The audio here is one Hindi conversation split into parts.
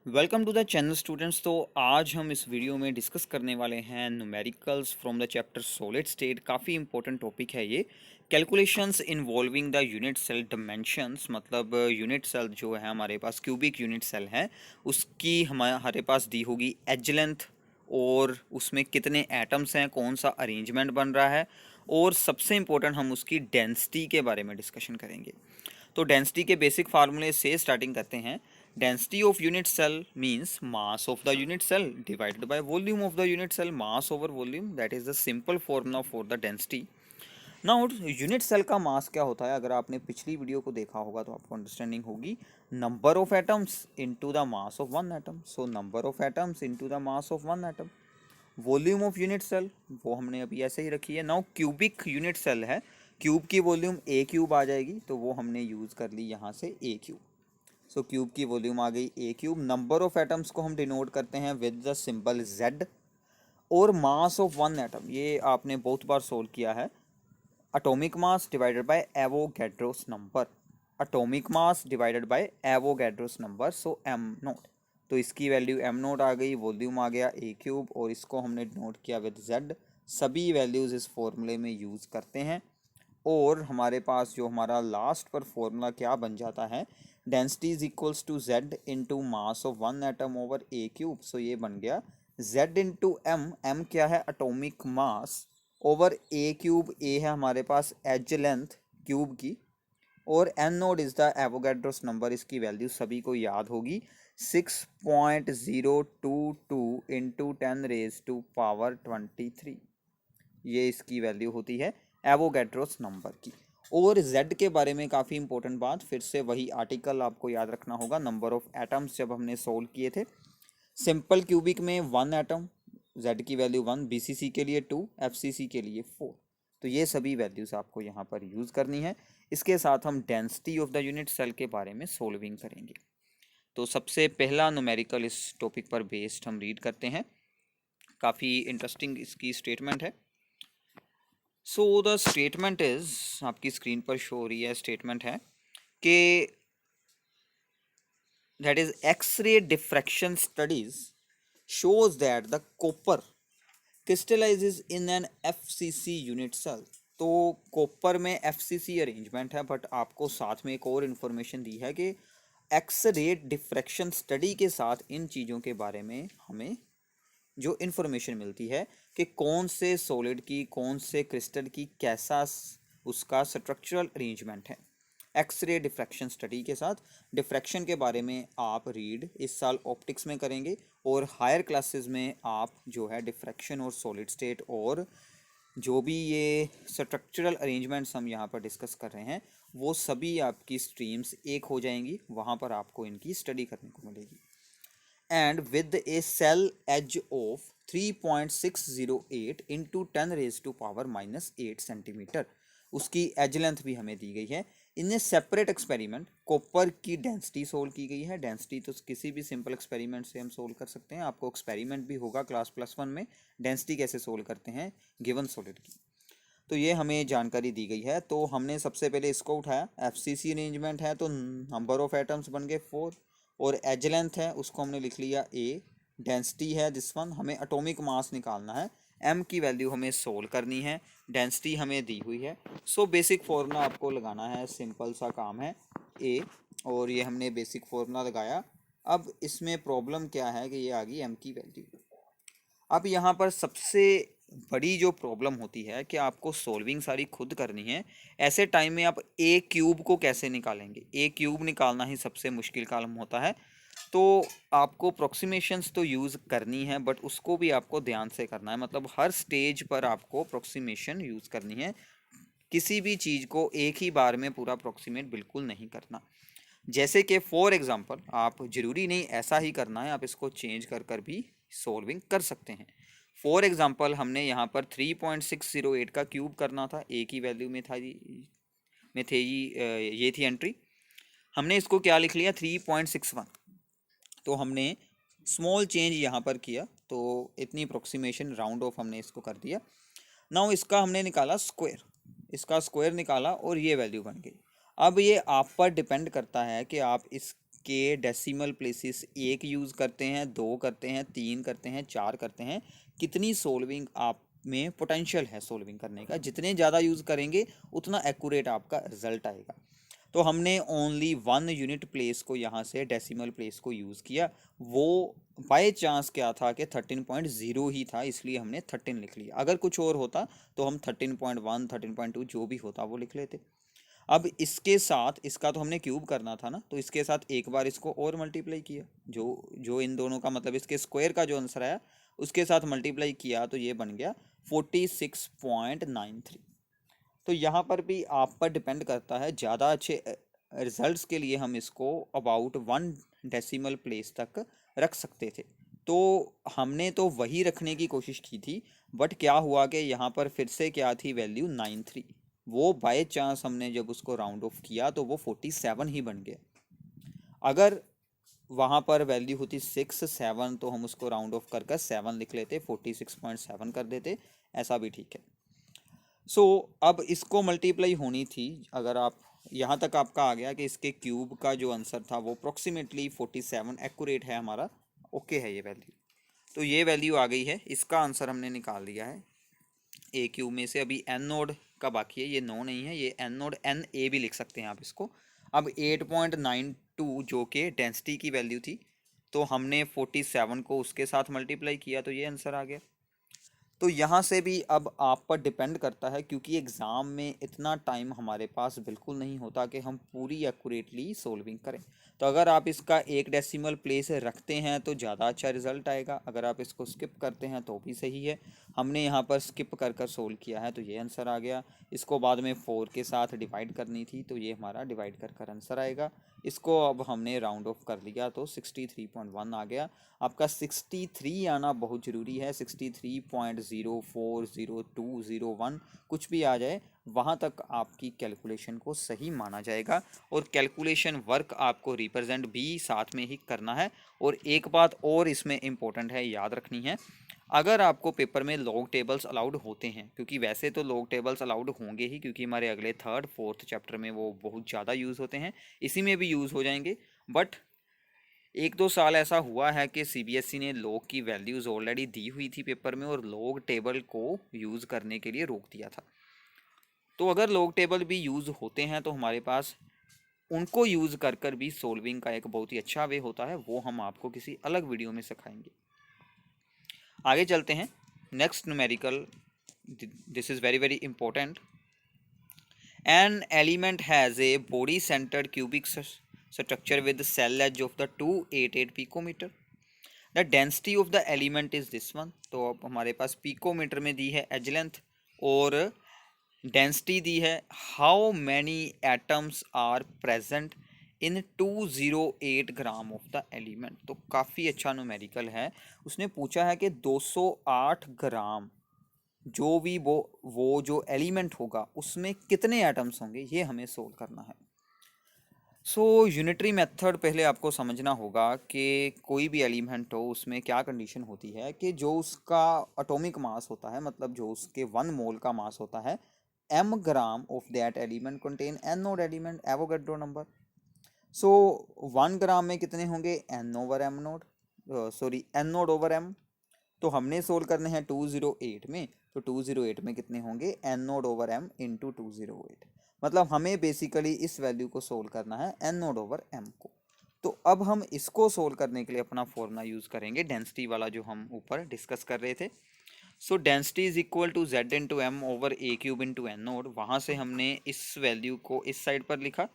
Welcome to the channel students. तो आज हम इस वीडियो में डिस्कस करने वाले हैं numericals from the chapter solid state. काफ़ी इंपॉर्टेंट टॉपिक है ये। Calculations involving the unit cell dimensions, मतलब यूनिट सेल जो है हमारे पास क्यूबिक यूनिट सेल है, उसकी हमारे पास दी होगी एज लेंथ और उसमें कितने एटम्स हैं, कौन सा अरेंजमेंट बन रहा है, और सबसे इम्पोर्टेंट हम उसकी डेंसिटी के बारे में डिस्कशन करेंगे। तो डेंसिटी के बेसिक फार्मूले से स्टार्टिंग करते हैं। Density of unit cell means mass of the unit cell divided by volume of the unit cell, mass over volume, that is the simple formula for the density. Now unit cell का मास क्या होता है, अगर आपने पिछली वीडियो को देखा होगा तो आपको अंडरस्टैंडिंग होगी। Number of atoms into the mass of one atom, so number of atoms into the mass of one atom. Volume of unit cell वो हमने अभी ऐसे ही रखी है। नाउ क्यूबिक यूनिट सेल है, क्यूब की वॉल्यूम ए क्यूब आ जाएगी, तो वो हमने यूज़ कर ली यहाँ से ए क्यूब। सो क्यूब की वॉल्यूम आ गई a cube. Number of atoms को हम डिनोट करते हैं विद द सिंबल जेड। और मास ऑफ वन एटम ये आपने बहुत बार सोल्व किया है, atomic mass divided by Avogadro's number, atomic mass divided by Avogadro's number, so M naught. तो इसकी वैल्यू एम नोट आ गई, वॉल्यूम आ गया ए क्यूब, और इसको हमने नोट किया विद जेड। सभी वैल्यूज़ इस फॉर्मूले में यूज़ करते हैं, और हमारे पास जो हमारा लास्ट पर फॉर्मूला क्या बन जाता है, density is equals to Z into mass of one atom over a cube. So ये बन गया जेड इंटू एम, एम क्या है atomic mass, over a cube, a है हमारे पास एज लेंथ क्यूब की, और N naught is the Avogadro's number. इसकी वैल्यू सभी को याद होगी, 6.022 इंटू 10⁻⁻23। ये इसकी वैल्यू होती है एवोगैड्रोस नंबर की। और z के बारे में काफ़ी इंपॉर्टेंट बात, फिर से वही आर्टिकल आपको याद रखना होगा। नंबर ऑफ एटम्स जब हमने सोल्व किए थे सिंपल क्यूबिक में, वन एटम, z की वैल्यू 1, बीसीसी के लिए 2, एफसीसी के लिए 4। तो ये सभी वैल्यूज़ आपको यहाँ पर यूज़ करनी है। इसके साथ हम density of the unit cell के बारे में सोल्विंग करेंगे। तो सबसे पहला न्यूमेरिकल इस टॉपिक पर बेस्ड हम रीड करते हैं। काफ़ी इंटरेस्टिंग इसकी स्टेटमेंट है। सो द स्टेटमेंट इज, आपकी स्क्रीन पर शो हो रही है, स्टेटमेंट है कि that is X-ray diffraction studies shows that the copper crystallizes in an FCC unit cell। तो कॉपर में FCC अरेंजमेंट है, बट आपको साथ में एक और इन्फॉर्मेशन दी है कि एक्स रे डिफ्रैक्शन स्टडी के साथ इन चीज़ों के बारे में हमें जो इन्फॉर्मेशन मिलती है कि कौन से सॉलिड की, कौन से क्रिस्टल की कैसा उसका स्ट्रक्चरल अरेंजमेंट है। एक्स रे डिफ्रैक्शन स्टडी के साथ डिफ्रैक्शन के बारे में आप रीड इस साल ऑप्टिक्स में करेंगे, और हायर क्लासेस में आप जो है डिफ्रैक्शन और सॉलिड स्टेट और जो भी ये स्ट्रक्चरल अरेंजमेंट्स हम यहाँ पर डिस्कस कर रहे हैं वो सभी आपकी स्ट्रीम्स एक हो जाएंगी, वहाँ पर आपको इनकी स्टडी करने को मिलेगी। And with a cell edge of 3.608 into 10⁻⁻8 centimetre, उसकी एज लेंथ भी हमें दी गई है। इन सेपरेट एक्सपेरिमेंट कॉपर की डेंसिटी सोल्व की गई है। डेंसिटी तो किसी भी सिंपल एक्सपेरिमेंट से हम सोल्व कर सकते हैं, आपको एक्सपेरिमेंट भी होगा क्लास +1 में, डेंसिटी कैसे सोल्व करते हैं गिवन सॉलिड की। तो ये हमें जानकारी दी गई है। तो हमने सबसे पहले इसको उठाया, एफसीसी अरेंजमेंट है तो नंबर ऑफ एटम्स बन गए 4, और एज लेंथ है उसको हमने लिख लिया ए, डेंसिटी है दिस वन, हमें एटॉमिक मास निकालना है, एम की वैल्यू हमें सोल्व करनी है, डेंसिटी हमें दी हुई है। सो बेसिक फार्मूला आपको लगाना है, सिंपल सा काम है ए, और ये हमने बेसिक फार्मूला लगाया। अब इसमें प्रॉब्लम क्या है कि ये आ गई एम की वैल्यू। अब यहाँ पर सबसे बड़ी जो प्रॉब्लम होती है कि आपको सॉल्विंग सारी खुद करनी है। ऐसे टाइम में आप ए क्यूब को कैसे निकालेंगे, ए क्यूब निकालना ही सबसे मुश्किल काम होता है। तो आपको अप्रोक्सीमेशंस तो यूज़ करनी है, बट उसको भी आपको ध्यान से करना है, मतलब हर स्टेज पर आपको अप्रोक्सीमेशन यूज़ करनी है। किसी भी चीज़ को एक ही बार में पूरा अप्रोक्सीमेट बिल्कुल नहीं करना। जैसे कि फॉर एग्जांपल, आप ज़रूरी नहीं ऐसा ही करना है, आप इसको चेंज कर कर भी सॉल्विंग कर सकते हैं। फॉर एग्जांपल हमने यहाँ पर 3.608 का क्यूब करना था, ए की वैल्यू में था में थे ये थी एंट्री, हमने इसको क्या लिख लिया 3.61। तो हमने स्मॉल चेंज यहाँ पर किया, तो इतनी अप्रोक्सीमेशन राउंड ऑफ हमने इसको कर दिया। नाउ इसका हमने निकाला स्क्वायर, इसका स्क्वायर निकाला और ये वैल्यू बन गई। अब ये आप पर डिपेंड करता है कि आप इस के डेसिमल प्लेसेस 1 यूज़ करते हैं, 2 करते हैं, 3 करते हैं, 4 करते हैं, कितनी सोल्विंग आप में पोटेंशियल है सोल्विंग करने का। जितने ज़्यादा यूज़ करेंगे उतना एक्यूरेट आपका रिजल्ट आएगा। तो हमने ओनली 1 यूनिट प्लेस को यहाँ से डेसिमल प्लेस को यूज़ किया। वो बाय चांस क्या था कि 13.0 ही था, इसलिए हमने 13 लिख लिया। अगर कुछ और होता तो हम 13.1 13.2 जो भी होता वो लिख लेते। अब इसके साथ इसका तो हमने क्यूब करना था ना, तो इसके साथ एक बार इसको और मल्टीप्लाई किया, जो जो इन दोनों का मतलब इसके स्क्वायर का जो आंसर आया उसके साथ मल्टीप्लाई किया तो ये बन गया 46.93। तो यहाँ पर भी आप पर डिपेंड करता है। ज़्यादा अच्छे रिजल्ट्स के लिए हम इसको अबाउट 1 डेसिमल प्लेस तक रख सकते थे। तो हमने तो वही रखने की कोशिश की थी, बट क्या हुआ कि यहाँ पर फिर से क्या थी वैल्यू 93। वो बाय चांस हमने जब उसको राउंड ऑफ किया तो वो 47 ही बन गया। अगर वहाँ पर वैल्यू होती 6 7 तो हम उसको राउंड ऑफ कर 7 लिख लेते, 46.7 कर देते, ऐसा भी ठीक है। अब इसको मल्टीप्लाई होनी थी। अगर आप यहाँ तक आपका आ गया कि इसके क्यूब का जो आंसर था वो अप्रोक्सीमेटली 47 एक्यूरेट है हमारा, ओके है ये वैल्यू। तो ये वैल्यू आ गई है, इसका आंसर हमने निकाल दिया है। ए क्यूब में से अभी एन नोड का बाकी है, ये 9 नहीं है, ये एन नोड एन ए भी लिख सकते हैं आप इसको। अब 8.92 जो कि डेंसिटी की वैल्यू थी, तो हमने 47 को उसके साथ मल्टीप्लाई किया तो ये आंसर आ गया। तो यहाँ से भी अब आप पर डिपेंड करता है, क्योंकि एग्ज़ाम में इतना टाइम हमारे पास बिल्कुल नहीं होता कि हम पूरी एक्यूरेटली सोल्विंग करें। तो अगर आप इसका 1 डेसिमल प्लेस रखते हैं तो ज़्यादा अच्छा रिजल्ट आएगा, अगर आप इसको स्किप करते हैं तो भी सही है। हमने यहाँ पर स्किप कर सोल्व किया है तो ये आंसर आ गया। इसको बाद में 4 के साथ डिवाइड करनी थी तो ये हमारा डिवाइड कर आंसर आएगा। इसको अब हमने राउंड ऑफ कर लिया तो 63.1 आ गया। आपका 63 आना बहुत ज़रूरी है। 63.040201 कुछ भी आ जाए वहाँ तक आपकी कैलकुलेशन को सही माना जाएगा, और कैलकुलेशन वर्क आपको रिप्रेजेंट भी साथ में ही करना है। और एक बात और इसमें इम्पोर्टेंट है, याद रखनी है, अगर आपको पेपर में लॉग टेबल्स अलाउड होते हैं, क्योंकि वैसे तो लॉग टेबल्स अलाउड होंगे ही, क्योंकि हमारे अगले 3rd 4th चैप्टर में वो बहुत ज़्यादा यूज़ होते हैं, इसी में भी यूज़ हो जाएंगे। बट 1-2 साल ऐसा हुआ है कि सीबीएसई ने लॉग की वैल्यूज़ ऑलरेडी दी हुई थी पेपर में और लॉग टेबल को यूज़ करने के लिए रोक दिया था। तो अगर लॉग टेबल भी यूज़ होते हैं तो हमारे पास उनको यूज़ कर भी सोल्विंग का एक बहुत ही अच्छा वे होता है, वो हम आपको किसी अलग वीडियो में सिखाएंगे। आगे चलते हैं। Next numerical, this is very very important. An element has a body centered cubic structure with the cell edge of the 288 picometer. The density of the element is this one. तो अब हमारे पास पिकोमीटर में दी है एज लेंथ और डेंसिटी दी है। How many atoms are present in 208 gram of the element. तो काफ़ी अच्छा न्यूमेरिकल है। उसने पूछा है कि 208 ग्राम जो भी वो जो एलिमेंट होगा उसमें कितने एटम्स होंगे, ये हमें सोल्व करना है। यूनिटरी मेथड पहले आपको समझना होगा कि कोई भी एलिमेंट हो उसमें क्या कंडीशन होती है कि जो उसका एटॉमिक मास होता है, मतलब जो उसके 1 मोल का मास होता है, m gram of that element contain n node element, Avogadro number. 1 ग्राम में कितने होंगे, n over m node, sorry n node over m। तो हमने सोल्व करने हैं 208 में, तो 208 में कितने होंगे, n node over m into 208। मतलब हमें बेसिकली इस वैल्यू को सोल्व करना है n नोड ओवर m को। तो अब हम इसको सोल्व करने के लिए अपना फॉर्मूला यूज़ करेंगे डेंसिटी वाला जो हम ऊपर डिस्कस कर रहे थे। Density is equal to z into M over a cube into N naught. वहाँ से हमने इस वैल्यू को इस साइड पर लिखा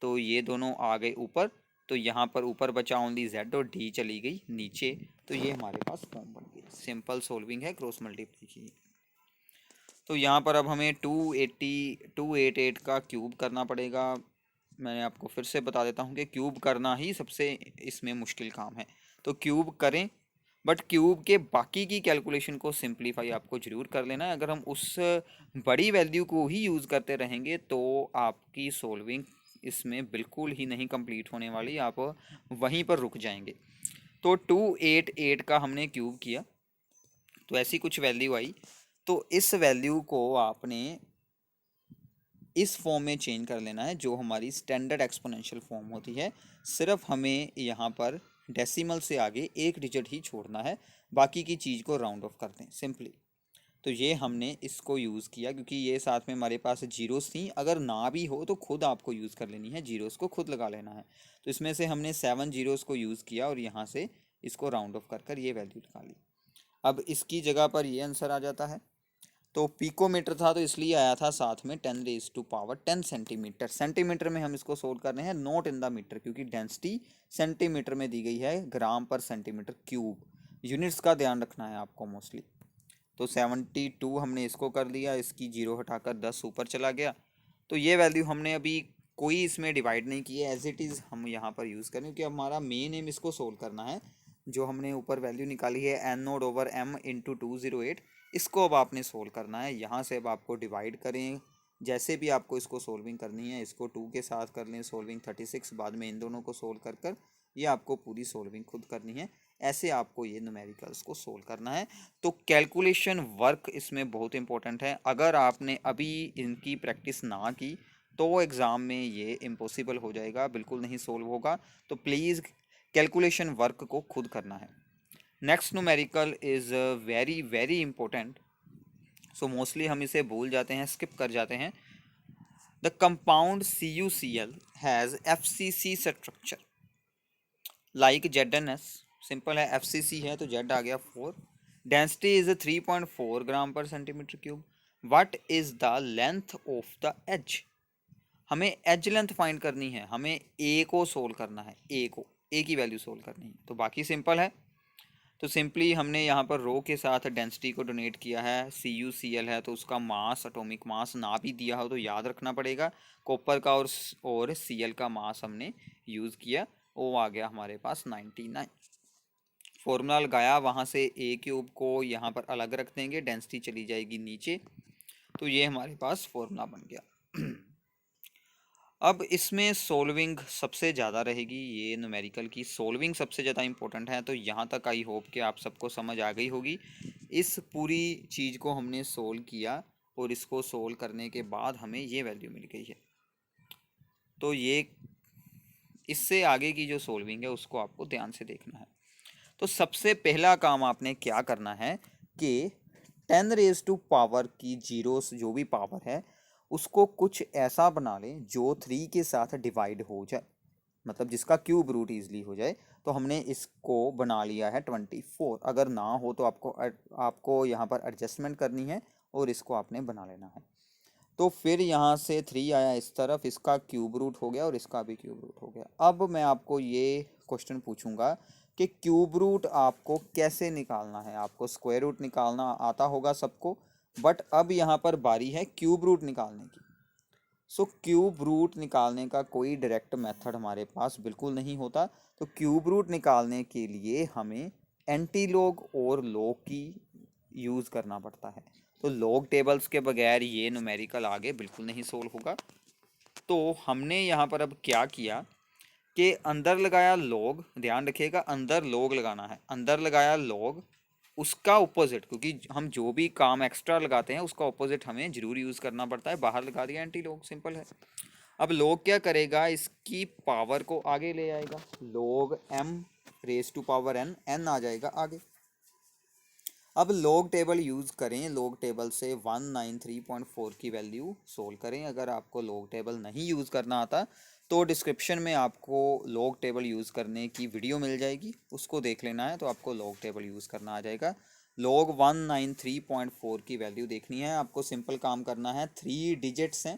तो ये दोनों आ गए ऊपर, तो यहाँ पर ऊपर बचा ओनली z और d चली गई नीचे, तो ये हमारे पास फॉर्म बन गई। सिंपल सोल्विंग है, क्रॉस मल्टीप्लाई की। तो यहाँ पर अब हमें 288 का क्यूब करना पड़ेगा। मैंने आपको फिर से बता देता हूँ कि क्यूब करना ही सबसे इसमें मुश्किल काम है, तो क्यूब करें, बट क्यूब के बाकी की कैलकुलेशन को सिंप्लीफाई आपको ज़रूर कर लेना है। अगर हम उस बड़ी वैल्यू को ही यूज़ करते रहेंगे तो आपकी सोल्विंग इसमें बिल्कुल ही नहीं कंप्लीट होने वाली, आप वहीं पर रुक जाएंगे। तो 288 का हमने क्यूब किया तो ऐसी कुछ वैल्यू आई। तो इस वैल्यू को आपने इस फॉर्म में चेंज कर लेना है जो हमारी स्टैंडर्ड एक्सपोनेंशियल फॉर्म होती है। सिर्फ हमें यहाँ पर डेसिमल से आगे एक डिजिट ही छोड़ना है, बाकी की चीज़ को राउंड ऑफ कर दें सिंपली। तो ये हमने इसको यूज़ किया क्योंकि ये साथ में हमारे पास जीरोस थी, अगर ना भी हो तो खुद आपको यूज़ कर लेनी है, जीरोस को खुद लगा लेना है। तो इसमें से हमने 7 जीरोस को यूज़ किया और यहाँ से इसको राउंड ऑफ कर कर ये वैल्यू निकाली। अब इसकी जगह पर ये आंसर आ जाता है। तो पिकोमीटर था तो इसलिए आया था साथ में 10⁻10 सेंटीमीटर। सेंटीमीटर में हम इसको सोल्व कर रहे हैं, नॉट इन द मीटर, क्योंकि डेंसिटी सेंटीमीटर में दी गई है, ग्राम पर सेंटीमीटर क्यूब। यूनिट्स का ध्यान रखना है आपको मोस्टली। तो 72 हमने इसको कर लिया, इसकी जीरो हटाकर 10 ऊपर चला गया। तो ये वैल्यू हमने अभी कोई इसमें डिवाइड नहीं की है, एज इट इज़ हम यहाँ पर यूज़ करें क्योंकि हमारा मेन एम इसको सोल्व करना है। जो हमने ऊपर वैल्यू निकाली है n0/m × 208, इसको अब आपने सोल्व करना है। यहाँ से अब आपको डिवाइड करें, जैसे भी आपको इसको सोल्विंग करनी है, इसको 2 के साथ कर लें सोल्विंग 36, बाद में इन दोनों को सोल्व कर कर ये आपको पूरी सोल्विंग खुद करनी है। ऐसे आपको ये न्यूमेरिकल्स को सोल्व करना है। तो कैलकुलेशन वर्क इसमें बहुत इंपॉर्टेंट है। अगर आपने अभी इनकी प्रैक्टिस ना की तो एग्ज़ाम में ये इम्पॉसिबल हो जाएगा, बिल्कुल नहीं सोल्व होगा। तो प्लीज़ कैलकुलेशन वर्क को खुद करना है। Next numerical is very very important. So mostly हम इसे भूल जाते हैं, स्किप कर जाते हैं। The compound CuCl has FCC structure like ZnS। Simple है, FCC है तो Z आ गया 4। Density is 3.4 gram per centimetre cube. What is the length of the edge. हमें एज लेंथ फाइंड करनी है, हमें ए को सोल्व करना है, ए को, ए की वैल्यू सोल्व करनी है। तो बाकी सिंपल है। तो सिंपली हमने यहाँ पर रो के साथ डेंसिटी को डोनेट किया है। CuCl है तो उसका मास, एटॉमिक मास ना भी दिया हो तो याद रखना पड़ेगा। कॉपर का और Cl का मास हमने यूज़ किया, वो आ गया हमारे पास 99। फॉर्मूला लगाया, वहाँ से ए क्यूब को यहाँ पर अलग रख देंगे, डेंसिटी चली जाएगी नीचे। तो ये हमारे पास फॉर्मूला बन गया। अब इसमें सोल्विंग सबसे ज़्यादा रहेगी, ये न्यूमेरिकल की सोल्विंग सबसे ज़्यादा इंपॉर्टेंट है। तो यहाँ तक आई होप कि आप सबको समझ आ गई होगी। इस पूरी चीज़ को हमने सोल्व किया और इसको सोल्व करने के बाद हमें ये वैल्यू मिल गई है। तो ये इससे आगे की जो सोल्विंग है उसको आपको ध्यान से देखना है। तो सबसे पहला काम आपने क्या करना है कि 10⁻⁴ की जीरोस जो भी पावर है उसको कुछ ऐसा बना लें जो 3 के साथ डिवाइड हो जाए, मतलब जिसका क्यूब रूट ईजिली हो जाए। तो हमने इसको बना लिया है 24। अगर ना हो तो आपको यहाँ पर एडजस्टमेंट करनी है और इसको आपने बना लेना है। तो फिर यहाँ से 3 आया इस तरफ, इसका क्यूब रूट हो गया और इसका भी क्यूब रूट हो गया। अब मैं आपको ये क्वेश्चन पूछूंगा कि क्यूब रूट आपको कैसे निकालना है। आपको स्क्वायर रूट निकालना आता होगा सबको, बट अब यहाँ पर बारी है क्यूब रूट निकालने की। सो क्यूब रूट निकालने का कोई डायरेक्ट मेथड हमारे पास बिल्कुल नहीं होता। तो क्यूब रूट निकालने के लिए हमें एंटी लॉग और लॉग की यूज़ करना पड़ता है। तो लॉग टेबल्स के बगैर ये न्यूमेरिकल आगे बिल्कुल नहीं सोल्व होगा। तो हमने यहाँ पर अब क्या किया कि अंदर लगाया लॉग, ध्यान रखिएगा अंदर लॉग लगाना है, अंदर लगाया लॉग, उसका ऑपोजिट, क्योंकि हम जो भी काम एक्स्ट्रा लगाते हैं उसका ऑपोजिट हमें जरूर यूज़ करना पड़ता है। बाहर लगा दिया एंटी लॉग, सिंपल है। अब लॉग क्या करेगा, इसकी पावर को आगे ले आएगा, log m⁻n, n आ जाएगा आगे। अब लॉग टेबल यूज़ करें, लॉग टेबल से 193.4 की वैल्यू सोल्व करें। अगर आपको लॉग टेबल नहीं यूज़ करना आता तो डिस्क्रिप्शन में आपको लॉग टेबल यूज़ करने की वीडियो मिल जाएगी, उसको देख लेना है तो आपको लॉग टेबल यूज़ करना आ जाएगा। लॉग 193.4 की वैल्यू देखनी है आपको, सिंपल काम करना है, 3 डिजिट्स हैं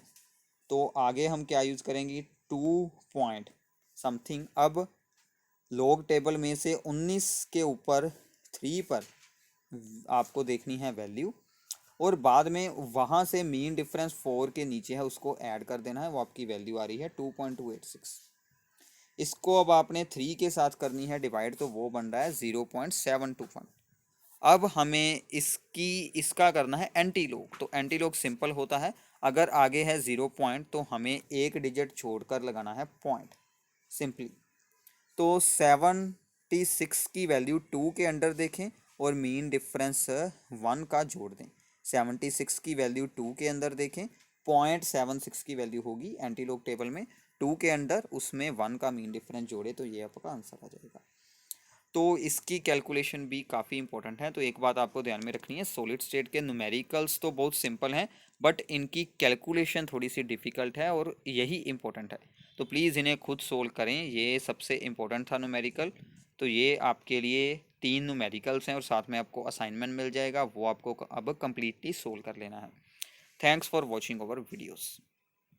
तो आगे हम क्या यूज़ करेंगे, 2 पॉइंट समथिंग। अब लॉग टेबल में से 19 के ऊपर 3 पर आपको देखनी है वैल्यू, और बाद में वहाँ से मीन डिफरेंस 4 के नीचे है उसको ऐड कर देना है, वो आपकी वैल्यू आ रही है 2.286। इसको अब आपने 3 के साथ करनी है डिवाइड, तो वो बन रहा है 0.721। अब हमें इसका करना है एंटी लॉग। तो एंटी लॉग सिंपल होता है, अगर आगे है 0 पॉइंट तो हमें एक डिजिट छोड़कर लगाना है पॉइंट, सिंपली। तो 76 की वैल्यू 2 के अंडर देखें और मीन डिफरेंस 1 का जोड़ दें। 76 की वैल्यू 2 के अंदर देखें, 0.76 की वैल्यू होगी एंटीलोग टेबल में 2 के अंडर, उसमें 1 का मीन डिफरेंस जोड़े तो ये आपका आंसर आ जाएगा। तो इसकी कैलकुलेशन भी काफ़ी इंपॉर्टेंट है। तो एक बात आपको ध्यान में रखनी है, सॉलिड स्टेट के न्यूमेरिकल्स तो बहुत सिंपल हैं, बट इनकी कैलकुलेशन थोड़ी सी डिफ़िकल्ट है और यही इंपॉर्टेंट है। तो प्लीज़ इन्हें खुद सोल्व करें, ये सबसे इम्पोर्टेंट था न्यूमेरिकल। तो ये आपके लिए 3 न्यूमेरिकल्स हैं और साथ में आपको असाइनमेंट मिल जाएगा, वो आपको अब कंप्लीटली सोल्व कर लेना है। Thanks for watching our videos.